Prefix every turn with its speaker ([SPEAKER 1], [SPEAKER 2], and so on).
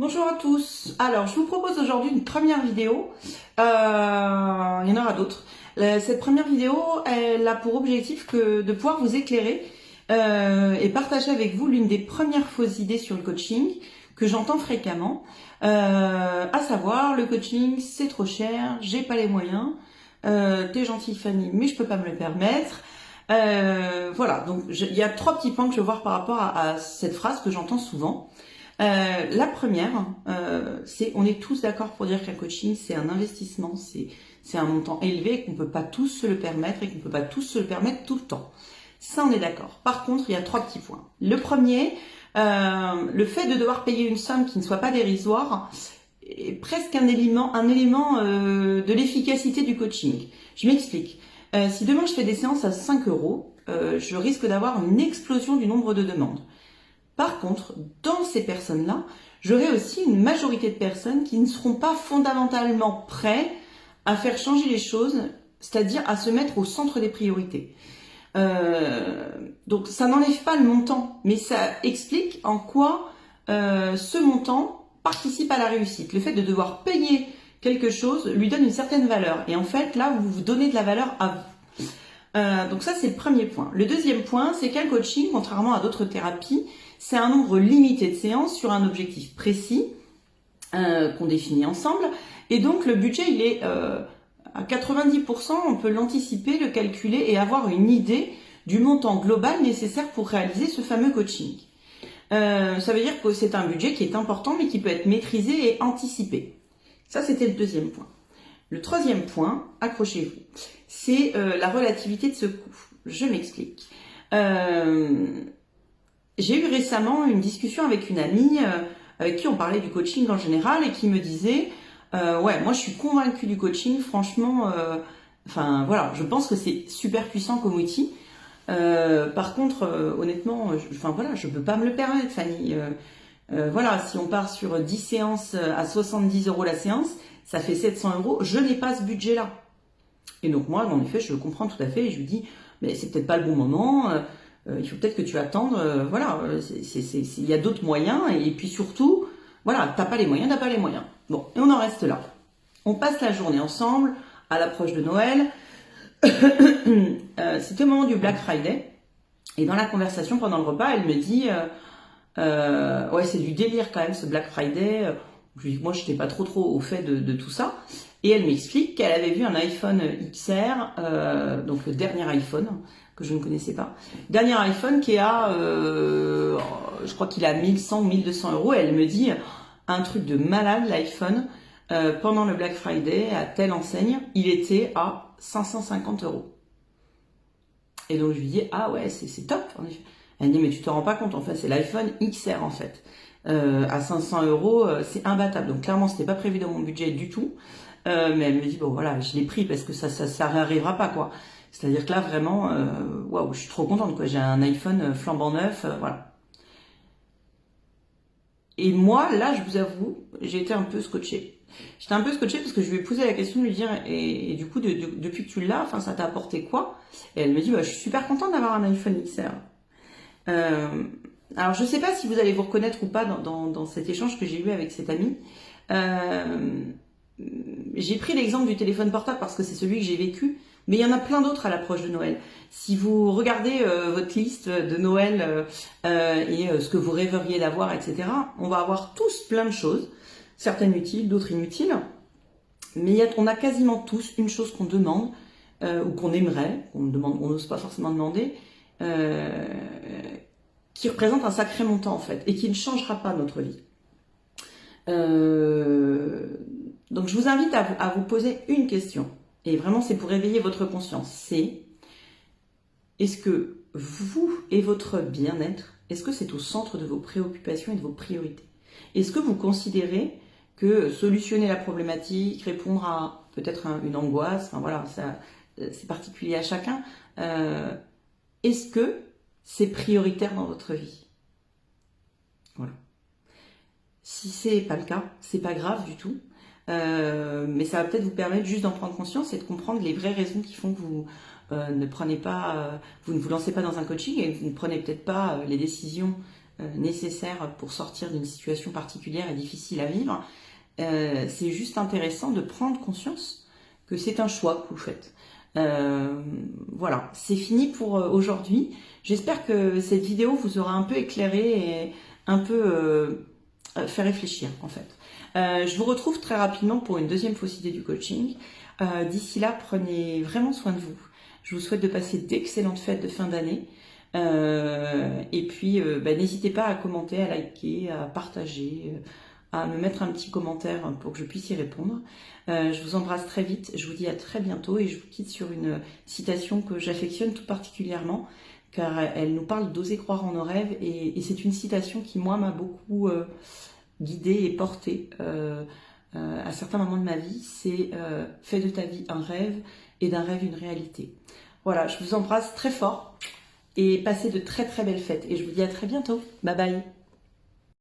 [SPEAKER 1] Bonjour à tous. Alors, je vous propose aujourd'hui une première vidéo. Il y en aura d'autres. Cette première vidéo, elle a pour objectif de pouvoir vous éclairer et partager avec vous l'une des premières fausses idées sur le coaching que j'entends fréquemment, à savoir le coaching c'est trop cher, j'ai pas les moyens, t'es gentille Fanny, mais je peux pas me le permettre. Voilà, donc il y a trois petits points que je veux voir par rapport à cette phrase que j'entends souvent. La première, c'est on est tous d'accord pour dire qu'un coaching c'est un investissement, c'est un montant élevé et qu'on ne peut pas tous se le permettre et qu'on ne peut pas tous se le permettre tout le temps. Ça on est d'accord. Par contre, il y a trois petits points. Le premier, le fait de devoir payer une somme qui ne soit pas dérisoire est presque un élément de l'efficacité du coaching. Je m'explique. Si demain je fais des séances à 5 euros, je risque d'avoir une explosion du nombre de demandes. Par contre, dans ces personnes-là, j'aurai aussi une majorité de personnes qui ne seront pas fondamentalement prêts à faire changer les choses, c'est-à-dire à se mettre au centre des priorités. Donc ça n'enlève pas le montant, mais ça explique en quoi ce montant participe à la réussite. Le fait de devoir payer quelque chose lui donne une certaine valeur. Et en fait, là, vous vous donnez de la valeur à vous. Donc ça, c'est le premier point. Le deuxième point, c'est qu'un coaching, contrairement à d'autres thérapies, c'est un nombre limité de séances sur un objectif précis qu'on définit ensemble. Et donc, le budget, il est à 90%, on peut l'anticiper, le calculer et avoir une idée du montant global nécessaire pour réaliser ce fameux coaching. Ça veut dire que c'est un budget qui est important, mais qui peut être maîtrisé et anticipé. Ça, c'était le deuxième point. Le troisième point, accrochez-vous, c'est la relativité de ce coût. Je m'explique. J'ai eu récemment une discussion avec une amie avec qui on parlait du coaching en général et qui me disait ouais, moi je suis convaincue du coaching, franchement, enfin voilà, je pense que c'est super puissant comme outil. Par contre, honnêtement, je peux pas me le permettre, Fanny. Voilà, si on part sur 10 séances à 70 euros la séance, ça fait 700 euros, je n'ai pas ce budget-là. Et donc moi, en effet, je le comprends tout à fait et je lui dis, mais c'est peut-être pas le bon moment, il faut peut-être que tu attendes, voilà, il y a d'autres moyens et puis surtout, voilà, t'as pas les moyens, t'as pas les moyens. Bon, et on en reste là. On passe la journée ensemble, à l'approche de Noël, c'était au moment du Black Friday, et dans la conversation pendant le repas, elle me dit, ouais, c'est du délire quand même ce Black Friday. Moi, je n'étais pas trop au fait de tout ça. Et elle m'explique qu'elle avait vu un iPhone XR, donc le dernier iPhone que je ne connaissais pas. Dernier iPhone qui est à, je crois qu'il est à 1100 ou 1200 euros. Et elle me dit un truc de malade, l'iPhone. Pendant le Black Friday, à telle enseigne, il était à 550 euros. Et donc je lui dis, ah ouais, c'est top en effet. Elle me dit, mais tu te rends pas compte, en fait, c'est l'iPhone XR en fait. À 500 euros, c'est imbattable. Donc clairement, c'était pas prévu dans mon budget du tout. Mais elle me dit, bon voilà, je l'ai pris parce que ça réarrivera pas, quoi. C'est-à-dire que là, vraiment, waouh, je suis trop contente, quoi. J'ai un iPhone flambant neuf, voilà. Et moi, là, je vous avoue, j'ai été un peu scotchée. J'étais un peu scotchée parce que je lui ai posé la question de lui dire, et du coup, depuis que tu l'as, enfin, ça t'a apporté quoi? Et elle me dit, bah, je suis super contente d'avoir un iPhone XR. Alors, je ne sais pas si vous allez vous reconnaître ou pas dans cet échange que j'ai eu avec cette amie. J'ai pris l'exemple du téléphone portable parce que c'est celui que j'ai vécu, mais il y en a plein d'autres à l'approche de Noël. Si vous regardez votre liste de Noël et ce que vous rêveriez d'avoir, etc., on va avoir tous plein de choses, certaines utiles, d'autres inutiles, mais on a quasiment tous une chose qu'on demande ou qu'on aimerait, on n'ose pas forcément demander, qui représente un sacré montant en fait, et qui ne changera pas notre vie. Donc je vous invite à vous poser une question, et vraiment c'est pour réveiller votre conscience, c'est est-ce que vous et votre bien-être, est-ce que c'est au centre de vos préoccupations et de vos priorités? Est-ce que vous considérez que solutionner la problématique, répondre à peut-être une angoisse, enfin voilà, ça c'est particulier à chacun, est-ce que c'est prioritaire dans votre vie? Voilà. Si c'est pas le cas, c'est pas grave du tout. Mais ça va peut-être vous permettre juste d'en prendre conscience et de comprendre les vraies raisons qui font que vous vous ne vous lancez pas dans un coaching et que vous ne prenez peut-être pas les décisions nécessaires pour sortir d'une situation particulière et difficile à vivre, c'est juste intéressant de prendre conscience que c'est un choix que vous faites. Voilà, c'est fini pour aujourd'hui. J'espère que cette vidéo vous aura un peu éclairé et un peu fait réfléchir en fait. Je vous retrouve très rapidement pour une deuxième faucité du coaching. D'ici là, prenez vraiment soin de vous. Je vous souhaite de passer d'excellentes fêtes de fin d'année. Et puis, n'hésitez pas à commenter, à liker, à partager, à me mettre un petit commentaire pour que je puisse y répondre. Je vous embrasse très vite, je vous dis à très bientôt et je vous quitte sur une citation que j'affectionne tout particulièrement car elle nous parle d'oser croire en nos rêves et c'est une citation qui moi m'a beaucoup guidée et portée à certains moments de ma vie. C'est fais de ta vie un rêve et d'un rêve une réalité. Voilà, je vous embrasse très fort et passez de très très belles fêtes et je vous dis à très bientôt. Bye bye.